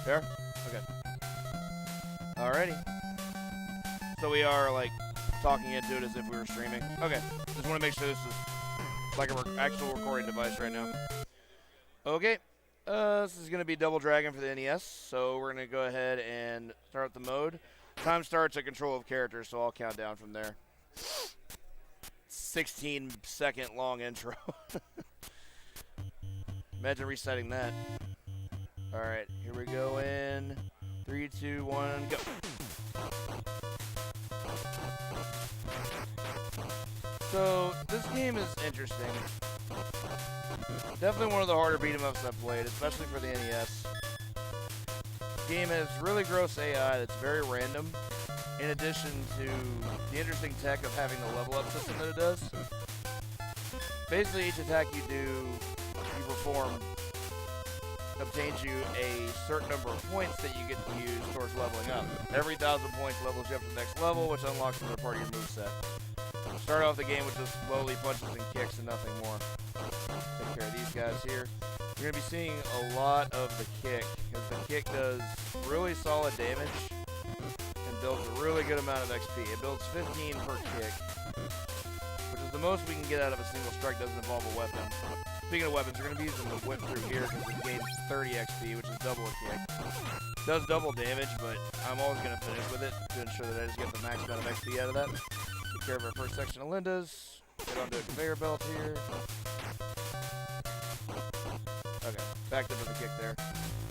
Fair? Okay. Alrighty. So we are, like, talking into it as if we were streaming. Okay. Just want to make sure this is like an actual recording device right now. Okay. This is going to be Double Dragon for the NES, so we're going to go ahead and start the mode. Time starts at control of characters, so I'll count down from there. 16-second long intro. Imagine reciting that. Alright, here we go in 3, 2, 1, go. So, this game is interesting. Definitely one of the harder beat-em-ups I've played, especially for the NES. The game has really gross AI that's very random, in addition to the interesting tech of having the level-up system that it does. Basically, each attack you perform, obtains you a certain number of points that you get to use towards leveling up. Every 1,000 points levels you up to the next level, which unlocks another part of your moveset. Start off the game with just slowly punches and kicks and nothing more. Take care of these guys here. You're going to be seeing a lot of the kick, because the kick does really solid damage and builds a really good amount of XP. It builds 15 per kick, which is the most we can get out of a single strike. Doesn't involve a weapon. Speaking of weapons, we're going to be using the whip through here because it gains 30 XP, which is double a kick. Does double damage, but I'm always going to finish with it to ensure that I just get the max amount of XP out of that. Take care of our first section of Linda's. Get onto a conveyor belt here. Okay, backed up with a kick there.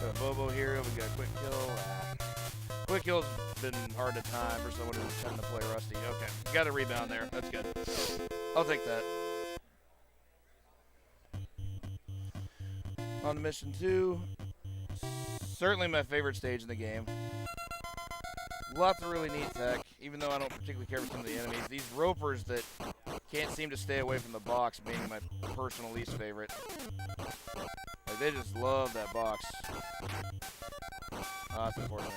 Got a Bobo here. We got a quick kill. Quick kill's been hard to time for someone who's trying to play Rusty. Okay, got a rebound there. That's good. I'll take that. On to mission 2. Certainly my favorite stage in the game. Lots of really neat tech, even though I don't particularly care for some of the enemies. These ropers that can't seem to stay away from the box being my personal least favorite. Like, they just love that box. Oh, that's unfortunate.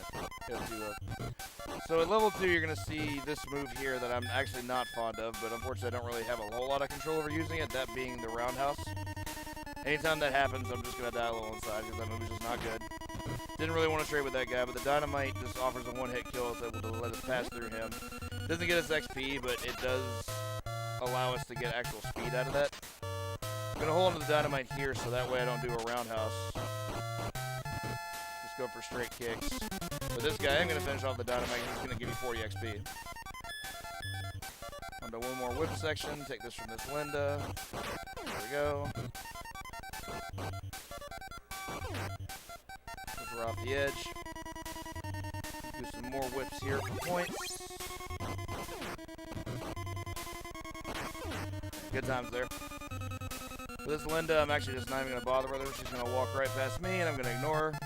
So at level 2, you're going to see this move here that I'm actually not fond of, but unfortunately I don't really have a whole lot of control over using it, that being the roundhouse. Anytime that happens, I'm just going to die a little inside because that move is just not good. Didn't really want to trade with that guy, but the dynamite just offers a one-hit kill. It's able to let us pass through him. Doesn't get us XP, but it does allow us to get actual speed out of that. I'm going to hold onto the dynamite here so that way I don't do a roundhouse. Just go for straight kicks. But this guy, I'm going to finish off the dynamite. He's going to give you 40 XP. Onto one more whip section. Take this from this Linda. There we go. We're off the edge. Do some more whips here for points. Good times there. For this Linda, I'm actually just not even going to bother with her. She's going to walk right past me, and I'm going to ignore her.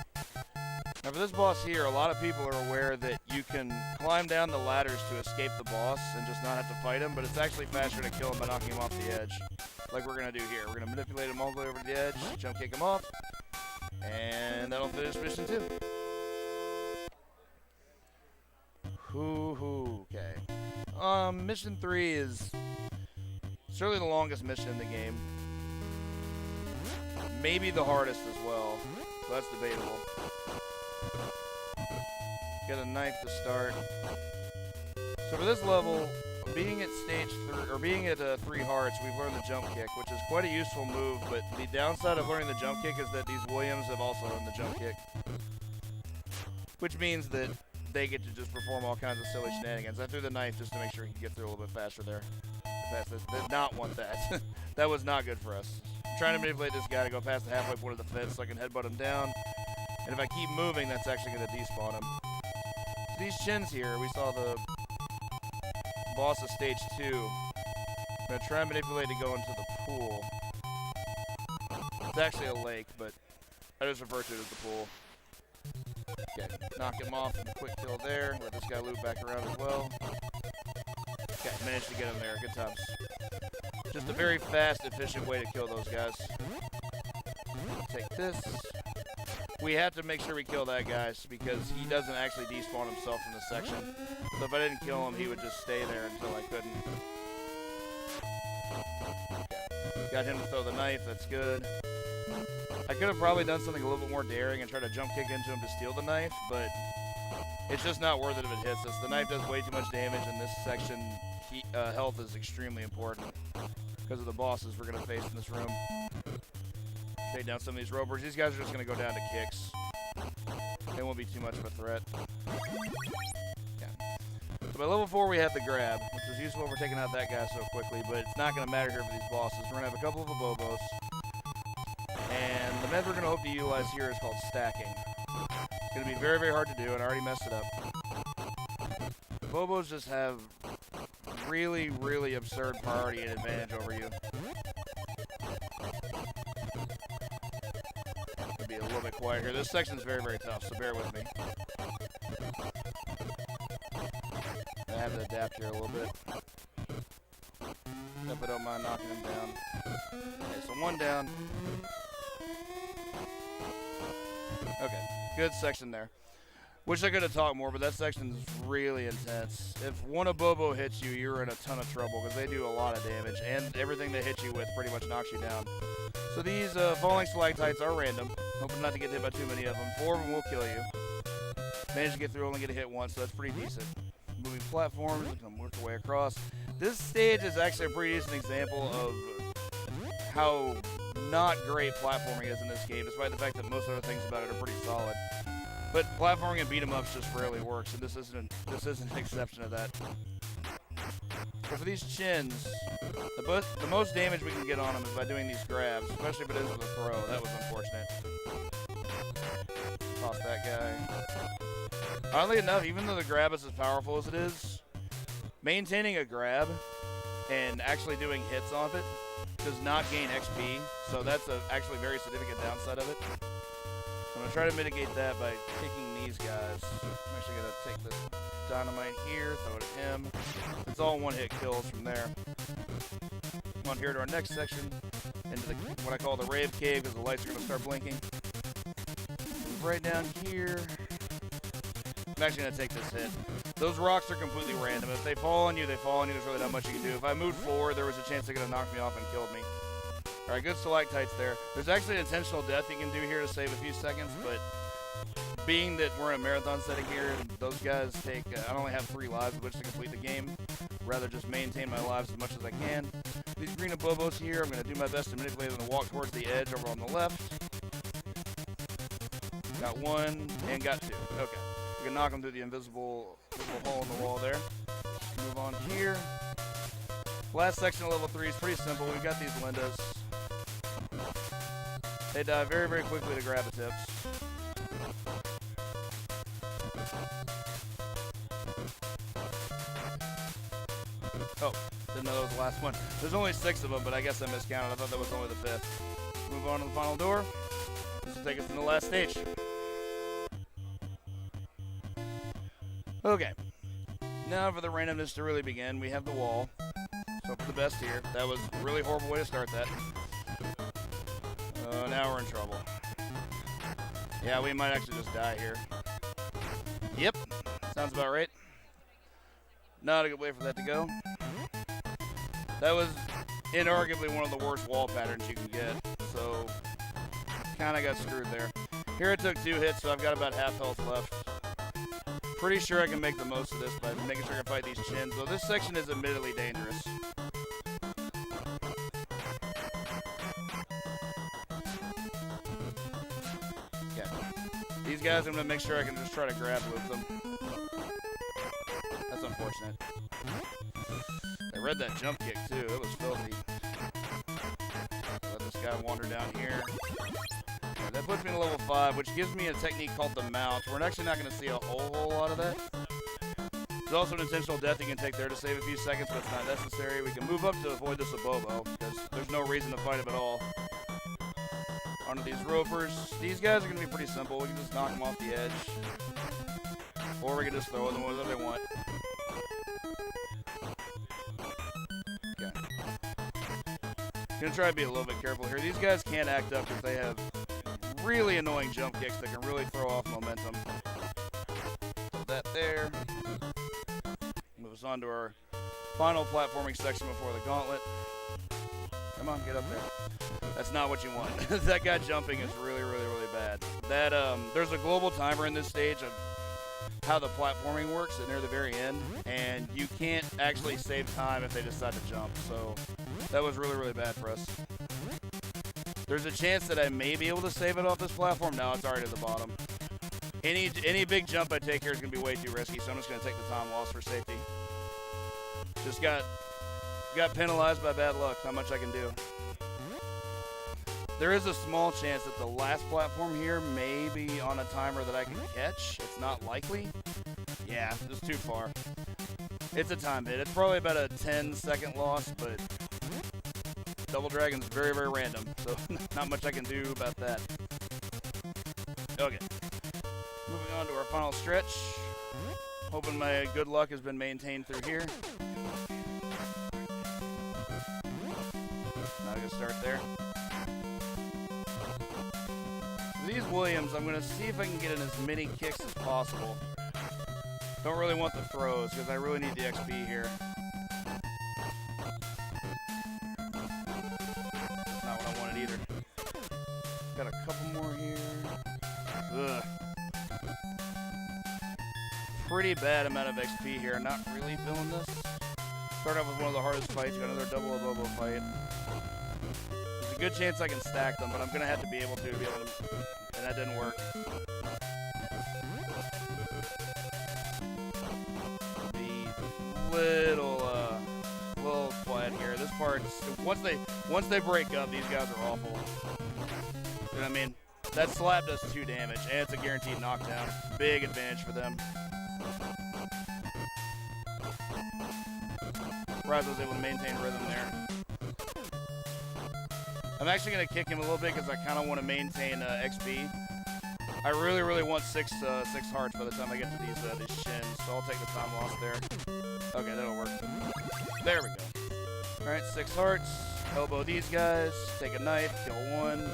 Now for this boss here, a lot of people are aware that you can climb down the ladders to escape the boss and just not have to fight him, but it's actually faster to kill him by knocking him off the edge. Like we're going to do here. We're going to manipulate him all the way over to the edge, jump kick him off, and that'll finish mission 2. Okay. Mission 3 is certainly the longest mission in the game. Maybe the hardest as well. So that's debatable. Get a knife to start. So for this level, being at stage 3, or being at 3 hearts, we've learned the jump kick, which is quite a useful move, but the downside of learning the jump kick is that these Williams have also learned the jump kick. Which means that they get to just perform all kinds of silly shenanigans. I threw the knife just to make sure he could get through a little bit faster there. Did not want that. That was not good for us. I'm trying to manipulate this guy to go past the halfway point of the fence so I can headbutt him down. And if I keep moving, that's actually going to despawn him. So these chins here, we saw the boss of stage 2. I'm going to try and manipulate to go into the pool. It's actually a lake, but I just refer to it as the pool. Okay, knock him off with a quick kill there. Let this guy loop back around as well. Okay, managed to get him there. Good times. Just a very fast, efficient way to kill those guys. Take this. We have to make sure we kill that guy because he doesn't actually despawn himself from the section. So if I didn't kill him, he would just stay there until I couldn't. Okay. Got him to throw the knife. That's good. I could have probably done something a little bit more daring and tried to jump kick into him to steal the knife, but it's just not worth it if it hits us. The knife does way too much damage, and this section health is extremely important because of the bosses we're going to face in this room. Take down some of these ropers. These guys are just going to go down to kicks. They won't be too much of a threat. Yeah. So by level 4 we have the grab, which is useful if we're taking out that guy so quickly, but it's not going to matter here for these bosses. We're going to have a couple of abobos. And the method we're going to hope to utilize here is called stacking. It's going to be very, very hard to do, and I already messed it up. Bobos just have really, really absurd priority and advantage over you. Be a little bit quiet here. This section is very, very tough, so bear with me. I have to adapt here a little bit. If I don't mind knocking him down. Okay, so one down. Okay, good section there. Wish I could have talked more, but that section is really intense. If one abobo hits you, you're in a ton of trouble because they do a lot of damage, and everything they hit you with pretty much knocks you down. So these falling stalactites are random. Hoping not to get hit by too many of them. 4 of them will kill you. Managed to get through, only get a hit once, so that's pretty decent. Moving platforms, we can work our way across. This stage is actually a pretty decent example of how not great platforming is in this game, despite the fact that most other things about it are pretty solid. But platforming and beat-em-ups just rarely works, and this isn't an exception to that. So for these chins, the most damage we can get on them is by doing these grabs, especially if it is with a throw. That was unfortunate. Toss that guy. Oddly enough, even though the grab is as powerful as it is, maintaining a grab and actually doing hits off it does not gain XP, so that's actually a very significant downside of it. I'm going to try to mitigate that by kicking these guys. I'm actually going to take this dynamite here, throw it at him. It's all one-hit kills from there. Come on here to our next section, into what I call the rave cave, because the lights are going to start blinking. Move right down here. I'm actually going to take this hit. Those rocks are completely random. If they fall on you, they fall on you. There's really not much you can do. If I moved forward, there was a chance they could have knocked me off and killed me. All right, good stalactites there. There's actually an intentional death you can do here to save a few seconds, but being that we're in a marathon setting here, those guys take, I only have 3 lives with which to complete the game. Rather just maintain my lives as much as I can. These green abobos here, I'm going to do my best to manipulate them to walk towards the edge over on the left. Got 1 and got 2. Okay. We can knock them through the invisible hole in the wall there. Move on here. Last section of level 3 is pretty simple. We've got these Lindas. They die very, very quickly to grab the tips. Oh, didn't know that was the last one. There's only 6 of them, but I guess I miscounted. I thought that was only the 5th. Move on to the final door. This will take us to the last stage. Okay. Now for the randomness to really begin, we have the wall. So for the best here. That was a really horrible way to start that. Now we're in trouble. Yeah, we might actually just die here. Yep, sounds about right. Not a good way for that to go. That was inarguably one of the worst wall patterns you can get, so kind of got screwed there. Here it took 2 hits, so I've got about half health left. Pretty sure I can make the most of this by making sure I can fight these chins, though this section is admittedly dangerous. These guys, I'm going to make sure I can just try to grab with them. That's unfortunate. I read that jump kick, too. It was filthy. Let this guy wander down here. Yeah, that puts me to level 5, which gives me a technique called the mount. We're actually not going to see a whole lot of that. There's also an intentional death you can take there to save a few seconds, but it's not necessary. We can move up to avoid this abobo, because there's no reason to fight him at all. Onto these ropers. These guys are going to be pretty simple. We can just knock them off the edge. Or we can just throw them whatever they want. Okay. Gonna try to be a little bit careful here. These guys can't act up because they have really annoying jump kicks that can really throw off momentum. Put that there. Move us on to our final platforming section before the gauntlet. Come on, get up there. That's not what you want. That guy jumping is really, really, really bad. That there's a global timer in this stage of how the platforming works near the very end, and you can't actually save time if they decide to jump. So that was really, really bad for us. There's a chance that I may be able to save it off this platform. No, it's already at the bottom. Any big jump I take here is going to be way too risky, so I'm just going to take the time loss for safety. Just got penalized by bad luck. Not much I can do. There is a small chance that the last platform here may be on a timer that I can catch. It's not likely. Yeah, it's too far. It's a time hit. It's probably about a 10-second loss, but Double Dragon's very, very random, so not much I can do about that. Okay. Moving on to our final stretch. Hoping my good luck has been maintained through here. Not a good start there. These Williams, I'm going to see if I can get in as many kicks as possible. Don't really want the throws because I really need the XP here. Not what I wanted either. Got a couple more here. Ugh. Pretty bad amount of XP here. Not really feeling this. Start off with one of the hardest fights. Got another double Abobo fight. There's a good chance I can stack them, but I'm going to have to be able to. And that didn't work. Be little quiet here. This part, once they break up, these guys are awful. You know what I mean? That slap does 2 damage, and it's a guaranteed knockdown. Big advantage for them. Surprised I was able to maintain rhythm there. I'm actually going to kick him a little bit because I kind of want to maintain XP. I really, really want six hearts by the time I get to these shins, so I'll take the time loss there. Okay, that'll work. There we go. All right, 6 hearts. Elbow these guys. Take a knife. Kill one.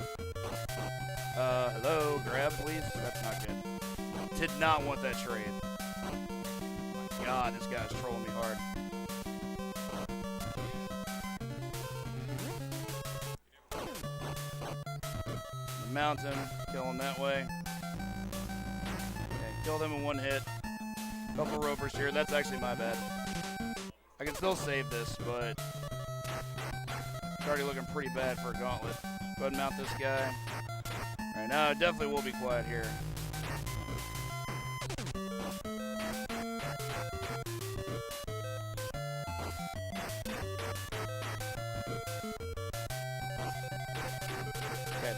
Hello. Grab, please. That's not good. Did not want that trade. Oh my God, this guy's trolling me hard. Mount him, kill him that way. Okay, kill them in 1 hit. Couple ropers here. That's actually my bad. I can still save this, but it's already looking pretty bad for a gauntlet. Go ahead and mount this guy. Alright, now I definitely will be quiet here.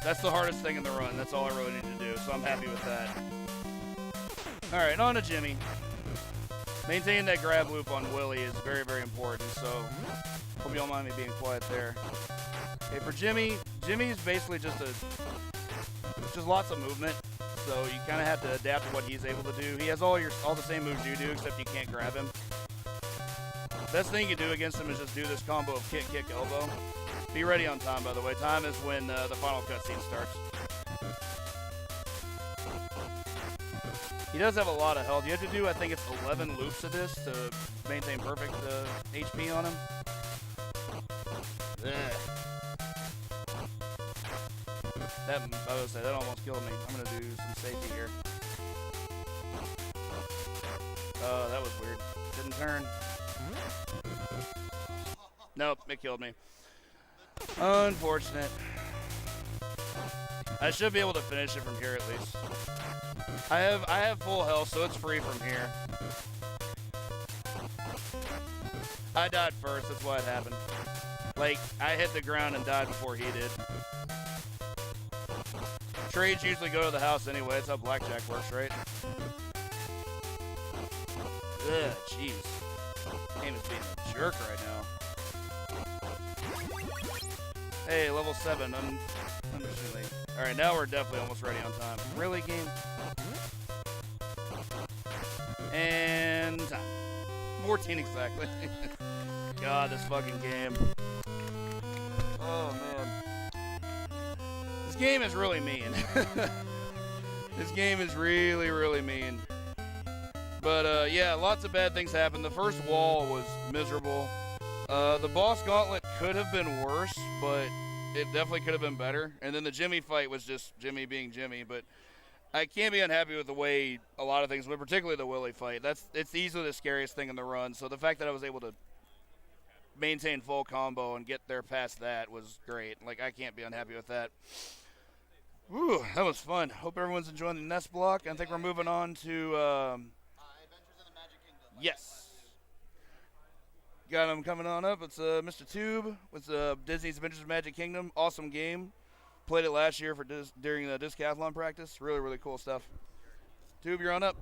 That's the hardest thing in the run. That's all I really need to do, so I'm happy with that. Alright, on to Jimmy. Maintaining that grab loop on Willie is very, very important, so hope you don't mind me being quiet there. Okay, for Jimmy, Jimmy's basically just lots of movement, so you kind of have to adapt to what he's able to do. He has all the same moves you do, except you can't grab him. Best thing you can do against him is just do this combo of kick, kick, elbow. Be ready on time, by the way. Time is when the final cutscene starts. He does have a lot of health. You have to do, I think it's 11 loops of this to maintain perfect HP on him. Ugh. I was gonna say, that almost killed me. I'm going to do some safety here. Oh, that was weird. Didn't turn. Nope, it killed me. Unfortunate. I should be able to finish it from here at least. I have full health, so it's free from here. I died first, that's why it happened. Like, I hit the ground and died before he did. Trades usually go to the house anyway, that's how blackjack works, right? Ugh, jeez. Game is being a jerk right now. Hey, level 7, understandably. Alright, now we're definitely almost ready on time. Really, game? And time. 14 exactly. God, this fucking game. Oh, man. This game is really mean. This game is really, really mean. But, yeah, lots of bad things happened. The first wall was miserable. The boss gauntlet could have been worse, but it definitely could have been better. And then the Jimmy fight was just Jimmy being Jimmy. But I can't be unhappy with the way a lot of things went, particularly the Willie fight. It's easily the scariest thing in the run. So the fact that I was able to maintain full combo and get there past that was great. Like, I can't be unhappy with that. Woo, that was fun. Hope everyone's enjoying the NES block. I think we're moving on to Adventures in the Magic Kingdom. yes. Got him coming on up. It's Mr. Tube with Disney's Adventures in Magic Kingdom. Awesome game. Played it last year during the Discathlon practice. Really, really cool stuff. Tube, you're on up.